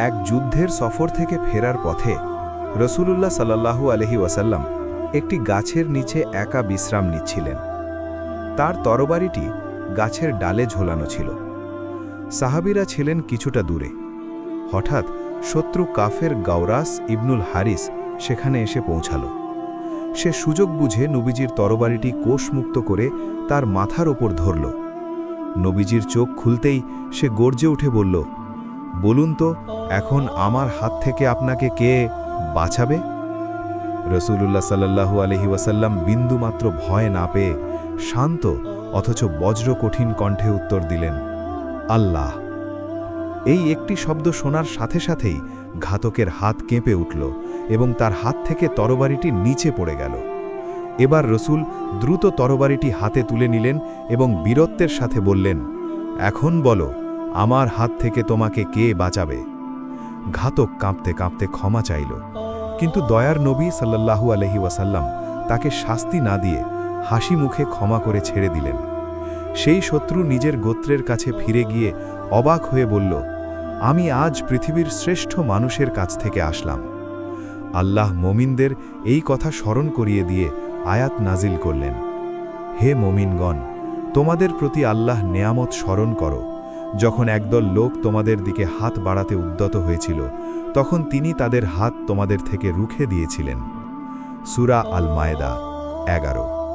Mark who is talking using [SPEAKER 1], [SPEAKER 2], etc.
[SPEAKER 1] এক যুদ্ধের সফর থেকে ফেরার পথে রসূলুল্লাহ সাল্লাল্লাহু আলাইহি ওয়াসাল্লাম একটি গাছের নিচে একা বিশ্রাম নিচ্ছিলেন। তার তরবারিটি গাছের ডালে ঝোলানো ছিল। সাহাবীরা ছিলেন কিছুটা দূরে। হঠাৎ শত্রু কাফের গাওরাস ইবনুল হারিস সেখানে এসে পৌঁছাল। সে সুযোগ বুঝে নবীজির তরবারিটি কোষমুক্ত করে তার মাথার ওপর ধরল। নবীজির চোখ খুলতেই সে গর্জে উঠে বলল, বলুন তো, এখন আমার হাত থেকে আপনাকে কে বাঁচাবে? রসূলুল্লাহ সাল্লাল্লাহু আলাইহি ওয়াসাল্লাম বিন্দুমাত্র ভয় না পেয়ে শান্ত অথচ বজ্র কঠিন কণ্ঠে উত্তর দিলেন, আল্লাহ। এই একটি শব্দ শোনার সাথে সাথেই ঘাতকের হাত কেঁপে উঠল এবং তার হাত থেকে তরবারিটি নিচে পড়ে গেল। এবার রসূল দ্রুত তরবারিটি হাতে তুলে নিলেন এবং বীরত্বের সাথে বললেন, এখন বলো, আমার হাত থেকে তোমাকে কে বাঁচাবে? ঘাতক কাঁপতে কাঁপতে ক্ষমা চাইল, কিন্তু দয়ার নবী সাল্লাল্লাহু আলাইহি ওয়াসাল্লাম তাকে শাস্তি না দিয়ে হাসি মুখে ক্ষমা করে ছেড়ে দিলেন। সেই শত্রু নিজের গোত্রের কাছে ফিরে গিয়ে অবাক হয়ে বলল, আমি আজ পৃথিবীর শ্রেষ্ঠ মানুষের কাছ থেকে আসলাম। আল্লাহ মোমিনদের এই কথা স্মরণ করিয়ে দিয়ে আয়াত নাজিল করলেন, হে মোমিনগণ, তোমাদের প্রতি আল্লাহ নেয়ামত স্মরণ করো। যখন একদল লোক তোমাদের দিকে হাত বাড়াতে উদ্যত হয়েছিল, তখন তিনি তাদের হাত তোমাদের থেকে রুখে দিয়েছিলেন। সূরা আল মায়েদা 11।